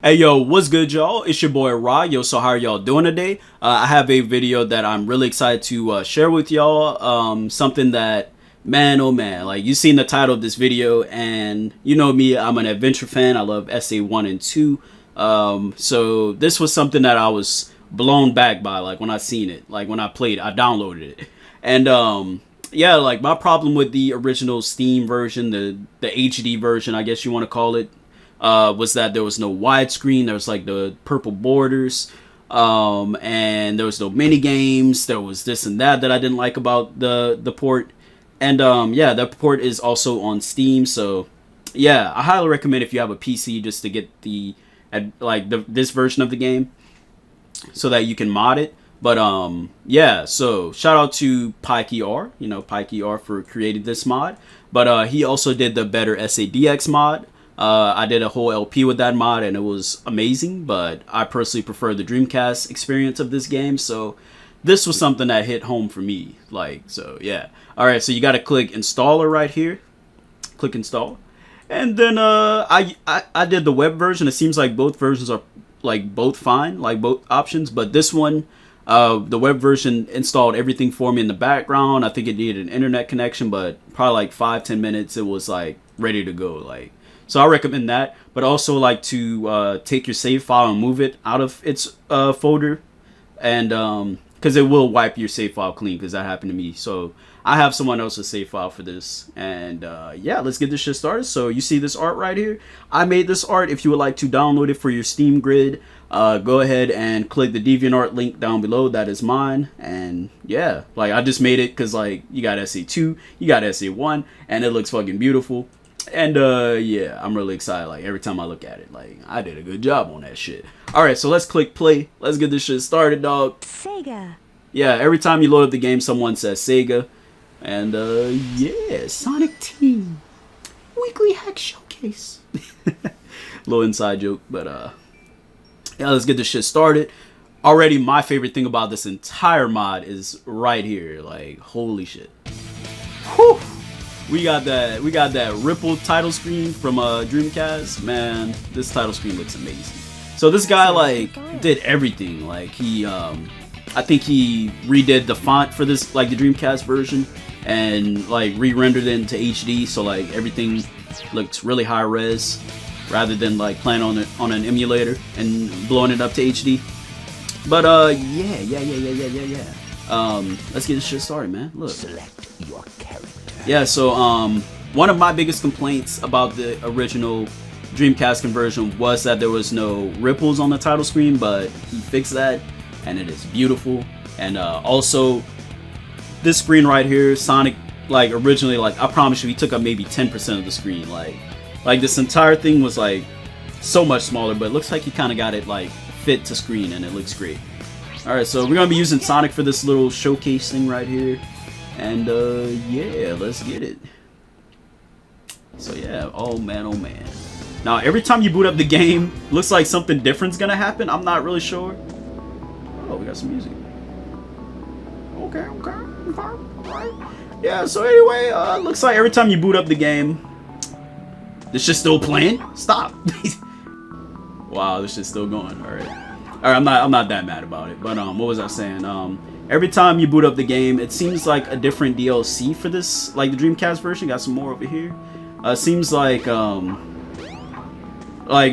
Hey yo, what's good y'all? It's your boy Ra. Yo, so how are y'all doing today? I have a video that I'm really excited to share with y'all. Something that, man oh man, like you seen the title of this video and you know me, I'm an adventure fan. I love SA 1 and 2. So this was something that I was blown back by, like when I seen it, like when I played, I downloaded it. And yeah, like my problem with the original Steam version, the HD version, I guess you want to call it, was that there was no widescreen. There was like the purple borders, and there was no mini games. There was this and that I didn't like about the port. And yeah, that port is also on Steam. So yeah, I highly recommend if you have a PC just to get this version of the game so that you can mod it. But yeah, so shout out to PikeR, PikeR for creating this mod. But he also did the Better SADX mod. I did a whole LP with that mod and it was amazing, but I personally prefer the Dreamcast experience of this game, so this was something that hit home for me. So yeah. Alright, so you gotta click installer right here. Click install. And then I did the web version. It seems like both versions are both fine, both options, but this one, the web version installed everything for me in the background. I think it needed an internet connection, but probably 5-10 minutes it was ready to go. So I recommend that, but also like to take your save file and move it out of its folder, and because it will wipe your save file clean, because that happened to me. So I have someone else's save file for this, and yeah, let's get this shit started. So you see this art right here? I made this art. If you would like to download it for your Steam grid, go ahead and click the DeviantArt link down below. That is mine, and yeah, I just made it because you got SA2, you got SA1, and it looks fucking beautiful. And yeah, I'm really excited. Every time I look at it, I did a good job on that shit. Alright, so let's click play. Let's get this shit started, dog. Sega. Yeah, every time you load up the game, someone says Sega. And yeah, Sonic Team Weekly Hack Showcase. Little inside joke, but yeah, let's get this shit started. Already, my favorite thing about this entire mod is right here. Holy shit. Whew. We got that rippled title screen from Dreamcast. Man, this title screen looks amazing. So this guy did everything. He I think he redid the font for this the Dreamcast version and re-rendered it into HD, so everything looks really high res rather than playing on an emulator and blowing it up to HD. But yeah. Let's get this shit started, man. Look. Select your character. Yeah, so one of my biggest complaints about the original Dreamcast conversion was that there was no ripples on the title screen, but he fixed that, and it is beautiful. And also, this screen right here, Sonic, originally, I promise you, he took up maybe 10% of the screen. This entire thing was so much smaller, but it looks like he kind of got it fit to screen, and it looks great. All right, so we're gonna be using Sonic for this little showcase thing right here. And yeah, let's get it. So yeah, oh man. Now every time you boot up the game, looks like something different's gonna happen. I'm not really sure. Oh, we got some music. Okay. Alright. Yeah, so anyway, looks like every time you boot up the game, this shit's still playing. Stop. Wow, this shit's still going. Alright, I'm not that mad about it. But what was I saying? Every time you boot up the game, it seems like a different DLC for this, the Dreamcast version. Got some more over here. Seems like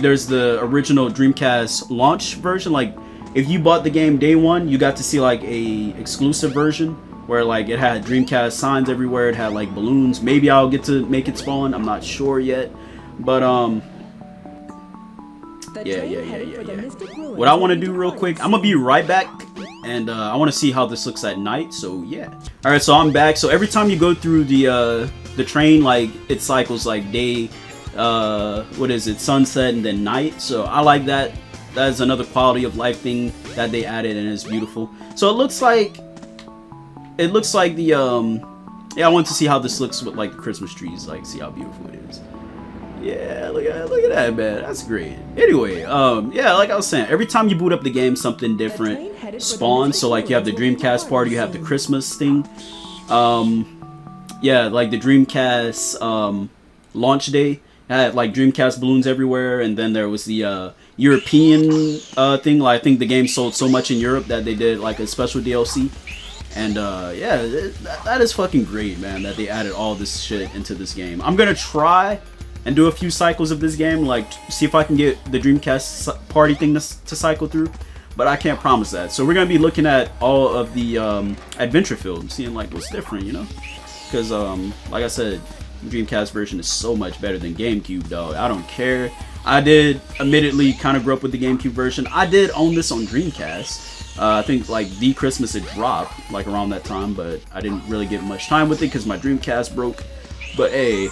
there's the original Dreamcast launch version. If you bought the game day one, you got to see a exclusive version where it had Dreamcast signs everywhere. It had balloons. Maybe I'll get to make it spawn. I'm not sure yet, but yeah. What I want to do real quick, I'm gonna be right back. And I want to see how this looks at night, so yeah. Alright, so I'm back. So every time you go through the train, it cycles day, what is it, sunset and then night. So I like that. That is another quality of life thing that they added, and it's beautiful. So it looks like the yeah, I want to see how this looks with the Christmas trees, see how beautiful it is. Yeah, look at that, man. That's great. Anyway, yeah, like I was saying, every time you boot up the game, something different spawns. So you have the Dreamcast part, you have the Christmas thing. Yeah, the Dreamcast launch day had Dreamcast balloons everywhere, and then there was the European thing. Like I think the game sold so much in Europe that they did like a special DLC. And yeah, that is fucking great, man, that they added all this shit into this game. I'm gonna try and do a few cycles of this game, like see if I can get the Dreamcast party thing to cycle through, but I can't promise that. So we're gonna be looking at all of the adventure field and seeing like what's different, you know, because like I said, Dreamcast version is so much better than GameCube, dog. I don't care. I did admittedly kind of grow up with the GameCube version. I did own this on Dreamcast. I think like the Christmas it dropped like around that time, but I didn't really get much time with it because my Dreamcast broke. But hey,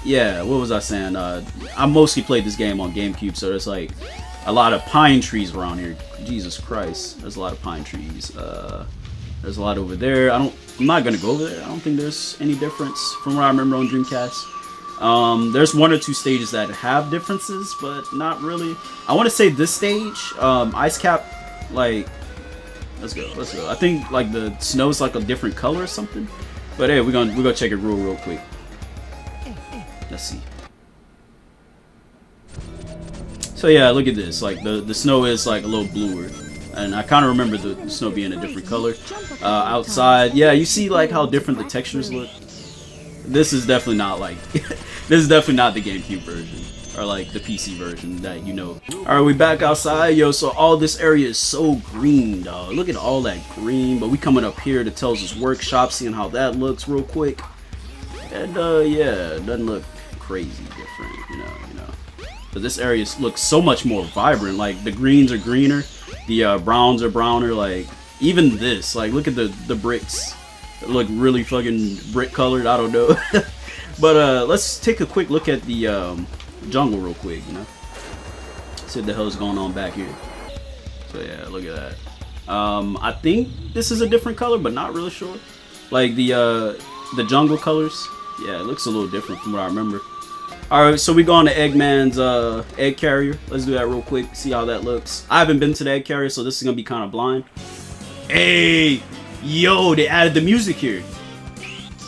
yeah, what was I saying? I mostly played this game on GameCube, so there's like a lot of pine trees around here. Jesus Christ, there's a lot of pine trees. There's a lot over there. I'm not gonna go over there. I don't think there's any difference from what I remember on Dreamcast. There's one or two stages that have differences, but not really. I want to say this stage, Ice Cap, like, let's go. I think like the snow's like a different color or something. But hey, we're gonna check it real quick. Let's see. So yeah, look at this. Like the snow is like a little bluer, and I kind of remember the snow being a different color. Outside, yeah, you see like how different the textures look. This is definitely not like this is definitely not the GameCube version or like the PC version that you know. All right, we back outside, yo. So all this area is so green, dog. Look at all that green. But we coming up here to Tells' workshop, seeing how that looks real quick. And yeah, it doesn't look crazy different, you know. But this area looks so much more vibrant. Like the greens are greener, the browns are browner. Like even this, like look at the bricks. Look really fucking brick colored. I don't know. But let's take a quick look at the jungle real quick, you know, see what the hell is going on back here. So yeah, look at that. I think this is a different color, but not really sure. Like the jungle colors, yeah, it looks a little different from what I remember. Alright, so we go on to Eggman's egg carrier. Let's do that real quick, see how that looks. I haven't been to the egg carrier, so this is gonna be kind of blind. Hey, yo, they added the music here.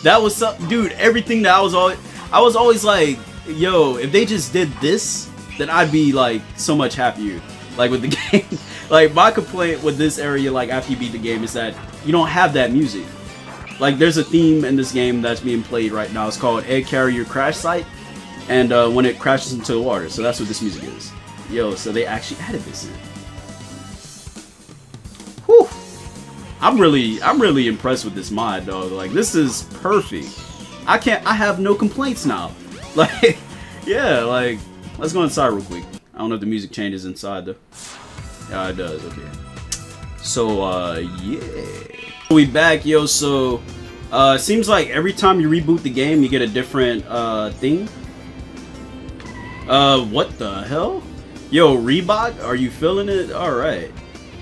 That was something, dude. Everything that I was always like, yo, if they just did this, then I'd be like so much happier. Like with the game, like my complaint with this area, like after you beat the game, is that you don't have that music. Like there's a theme in this game that's being played right now. It's called Egg Carrier Crash Site, and when it crashes into the water, so that's what this music is. Yo, so they actually added this in. Whew. I'm really impressed with this mod, dog. Like this is perfect. I have no complaints now. Like, yeah, like let's go inside real quick. I don't know if the music changes inside though. Yeah, it does. Okay. So yeah, we back, yo. So it seems like every time you reboot the game, you get a different thing. What the hell? Yo, Reebok, are you feeling it? All right.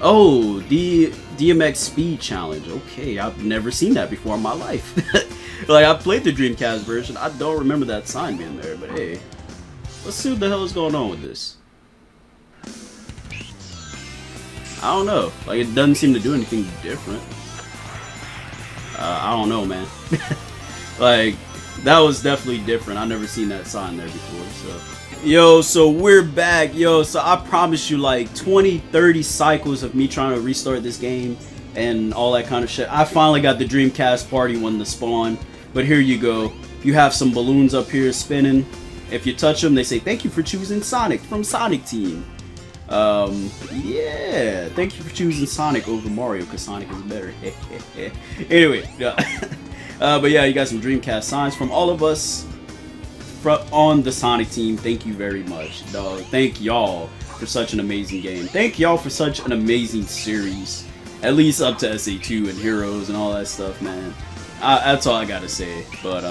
Oh, the DMX Speed Challenge. Okay, I've never seen that before in my life. Like, I played the Dreamcast version. I don't remember that sign being there, but hey. Let's see what the hell is going on with this. I don't know. Like, it doesn't seem to do anything different. I don't know, man. Like, that was definitely different. I've never seen that sign there before, so. Yo, so we're back, yo. So I promise you like 20-30 cycles of me trying to restart this game and all that kind of shit. I finally got the Dreamcast party one to spawn, but here you go. You have some balloons up here spinning. If you touch them, they say thank you for choosing Sonic from Sonic Team. Yeah, thank you for choosing Sonic over Mario because Sonic is better. Anyway, but yeah, you got some Dreamcast signs from all of us on the Sonic team. Thank you very much, dog. Thank y'all for such an amazing game. Thank y'all for such an amazing series, at least up to SA2 and Heroes and all that stuff, man. That's all I gotta say. But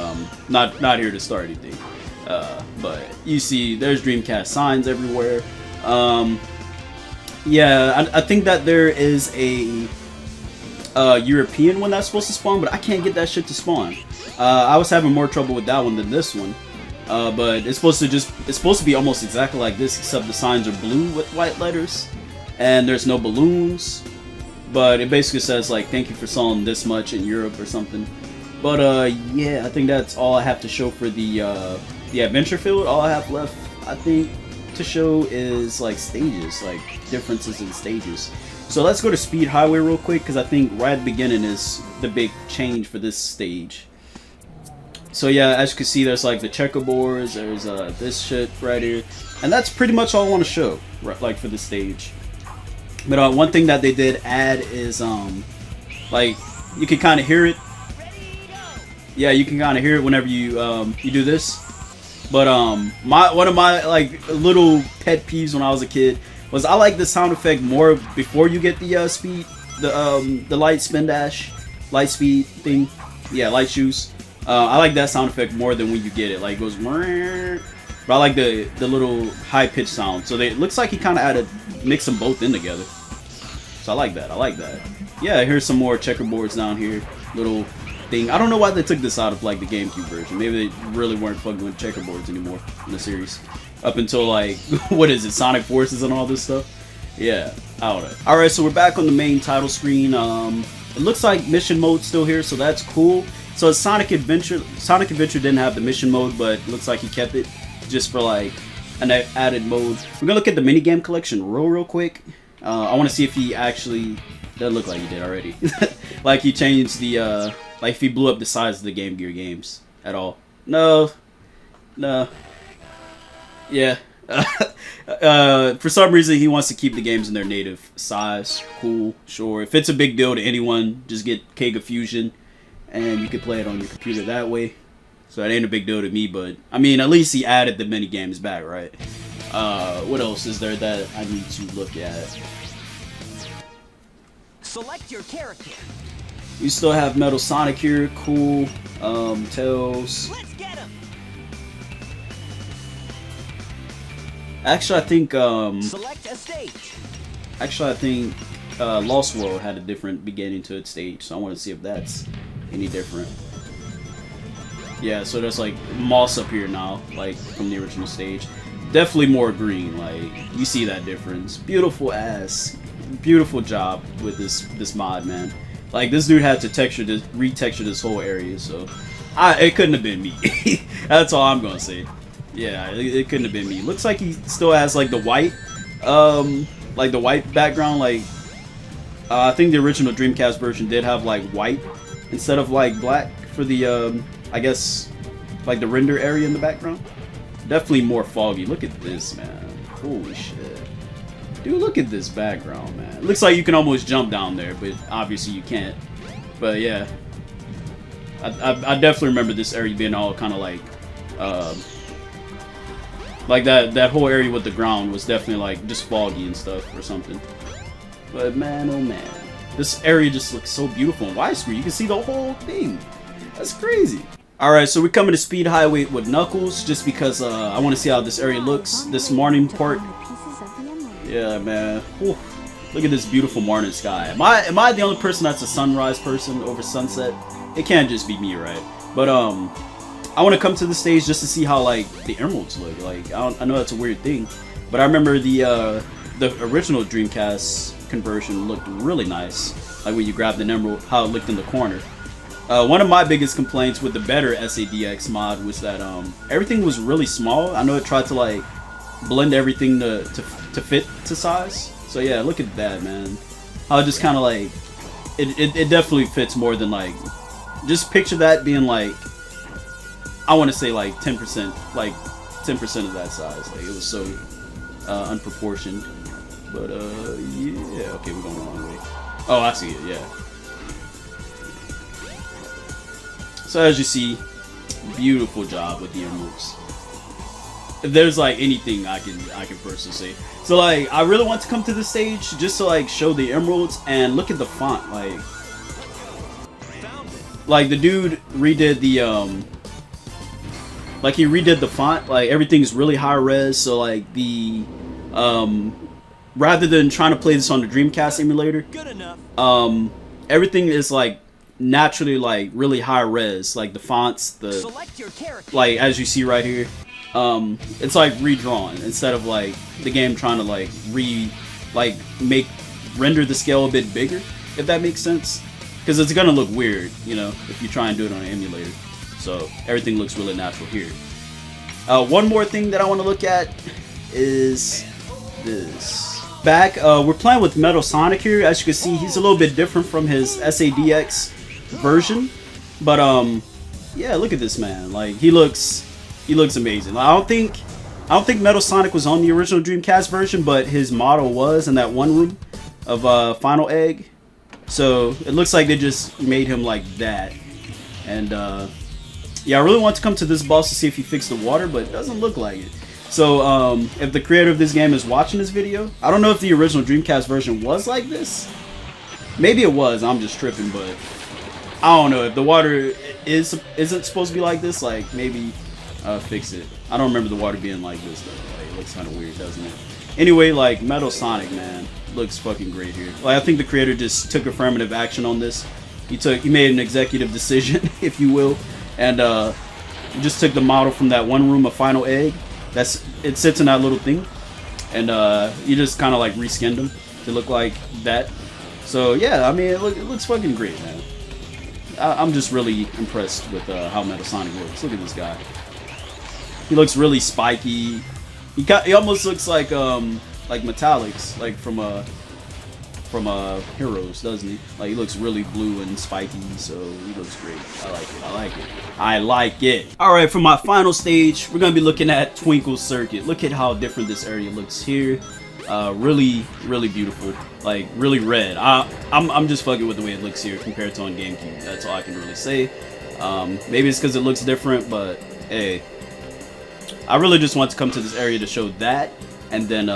not here to start anything. But you see, there's Dreamcast signs everywhere. Yeah, I think that there is a European one that's supposed to spawn, but I can't get that shit to spawn. I was having more trouble with that one than this one. But it's supposed to be almost exactly like this, except the signs are blue with white letters, and there's no balloons. But it basically says like, thank you for selling this much in Europe or something. But yeah, I think that's all I have to show for the adventure field. All I have left, I think, to show is like stages, like differences in stages. So let's go to Speed Highway real quick, because I think right at the beginning is the big change for this stage. So yeah, as you can see, there's like the checkerboards, there's this shit right here, and that's pretty much all I want to show, right, like for this stage. But one thing that they did add is like you can kind of hear it. Yeah, you can kind of hear it whenever you you do this. But one of my like little pet peeves when I was a kid was I like the sound effect more before you get the speed, the light spin dash, light speed thing. Yeah, light shoes. I like that sound effect more than when you get it. Like it goes, but I like the little high pitched sound. So it looks like he kind of had to mix them both in together. So I like that. I like that. Yeah, here's some more checkerboards down here. Little thing. I don't know why they took this out of like the GameCube version. Maybe they really weren't fucking with checkerboards anymore in the series. Up until like, what is it, Sonic Forces and all this stuff? Yeah, I don't know. Alright, so we're back on the main title screen. It looks like mission mode's still here, so that's cool. So it's Sonic Adventure. Sonic Adventure didn't have the mission mode, but it looks like he kept it just for like an added mode. We're gonna look at the minigame collection real quick. I want to see if he actually, doesn't look like he did already. Like he changed the, like if he blew up the size of the Game Gear games at all. No. Yeah. For some reason he wants to keep the games in their native size. Cool, sure. If it's a big deal to anyone, just get Kega Fusion and you can play it on your computer that way. So that ain't a big deal to me, but I mean, at least he added the mini games back, right? What else is there that I need to look at? Select your character. You still have Metal Sonic here, cool. Tails. Let's get him. Actually, I think Select a stage. Actually, I think Lost World had a different beginning to its stage, so I want to see if that's any different. Yeah, so there's like moss up here now, like from the original stage. Definitely more green, like you see that difference. Beautiful job with this mod, man. Like this dude had to retexture this whole area, so it couldn't have been me. That's all I'm gonna say. Yeah, it couldn't have been me. Looks like he still has like the white background. Like I think the original Dreamcast version did have like white instead of like black for the I guess like the render area in the background. Definitely more foggy. Look at this, man. Holy shit. Dude, look at this background, man. It looks like you can almost jump down there, but obviously you can't. But yeah. I definitely remember this area being all kind of like that whole area with the ground was definitely like just foggy and stuff or something. But man, oh man. This area just looks so beautiful in widescreen. You can see the whole thing. That's crazy. Alright, so we're coming to Speed Highway with Knuckles just because I want to see how this area looks. This morning part. Yeah, man. Whew. Look at this beautiful morning sky. Am I the only person that's a sunrise person over sunset? It can't just be me, right? But I want to come to the stage just to see how like the emeralds look. Like I know that's a weird thing, but I remember the original Dreamcast conversion looked really nice. Like when you grabbed an emerald, how it looked in the corner. One of my biggest complaints with the better SADX mod was that everything was really small. I know it tried to like blend everything to fit to size. So yeah, look at that, man. How it just kind of like it definitely fits more than like, just picture that being like, I want to say like 10%, like 10% of that size. Like it was so unproportioned. But yeah, okay, we're going the wrong way. Oh, I see it. Yeah. So as you see, beautiful job with the emeralds. If there's like anything I can personally say. So like I really want to come to the stage just to like show the emeralds and look at the font. Like the dude redid the like he redid the font. Like everything's really high res. So like the rather than trying to play this on the Dreamcast emulator, everything is like naturally like really high res. Like the fonts, like as you see right here. It's like redrawn instead of like the game trying to like render the scale a bit bigger, if that makes sense, because it's gonna look weird, you know, if you try and do it on an emulator. So everything looks really natural here. One more thing that I want to look at is this. Back, we're playing with Metal Sonic here. As you can see, he's a little bit different from his SADX version. But yeah, look at this man. Like he looks amazing. I don't think Metal Sonic was on the original Dreamcast version, but his model was in that one room of Final Egg. So it looks like they just made him like that. And yeah, I really want to come to this boss to see if he fixed the water, but it doesn't look like it. So if the creator of this game is watching this video, I don't know if the original Dreamcast version was like this. Maybe it was, I'm just tripping, but I don't know. If the water isn't supposed to be like this, like maybe fix it. I don't remember the water being like this though. Like, it looks kind of weird, doesn't it? Anyway, like Metal Sonic, man, looks fucking great here. Like I think the creator just took affirmative action on this. He made an executive decision, if you will, and he just took the model from that one room of Final Egg. It sits in that little thing, and you just kind of like reskinned him to look like that. So yeah, I mean it looks fucking great, man. I'm just really impressed with how Metal Sonic looks. Look at this guy. He looks really spiky. He almost looks like Metallics, like from Heroes, doesn't he? Like he looks really blue and spiky, so he looks great. I like it. All right, for my final stage, we're gonna be looking at Twinkle Circuit. Look at how different this area looks here. Really beautiful. Like really red. I'm just fucking with the way it looks here compared to on GameCube. That's all I can really say. Maybe it's because it looks different, but hey, I really just want to come to this area to show that. And then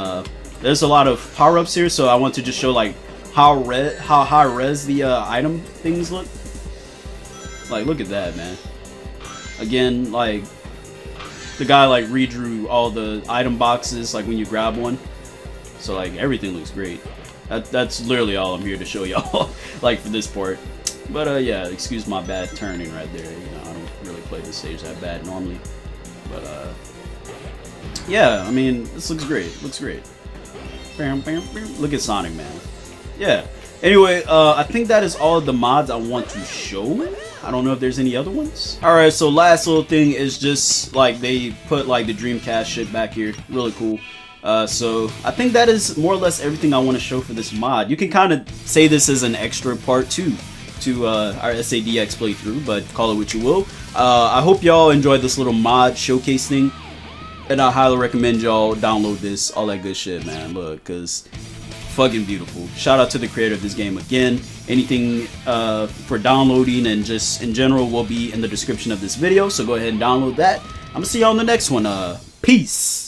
there's a lot of power-ups here, so I want to just show like how high res the item things look. Like look at that, man. Again, like the guy like redrew all the item boxes like when you grab one. So like everything looks great. That's literally all I'm here to show y'all like for this part. But yeah, excuse my bad turning right there. You know, I don't really play this stage that bad normally. But yeah, I mean, this looks great. Looks great. Look at Sonic, man. Yeah. Anyway, I think that is all of the mods I want to show. I don't know if there's any other ones. Alright, so last little thing is just like they put like the Dreamcast shit back here. Really cool. So I think that is more or less everything I want to show for this mod. You can kind of say this is an extra part two to our SADX playthrough, but call it what you will. I hope y'all enjoyed this little mod showcase thing, and I highly recommend y'all download this, all that good shit, man. Look, cause fucking beautiful. Shout out to the creator of this game again. Anything for downloading and just in general will be in the description of this video, so go ahead and download that. I'm gonna see y'all in the next one. Peace.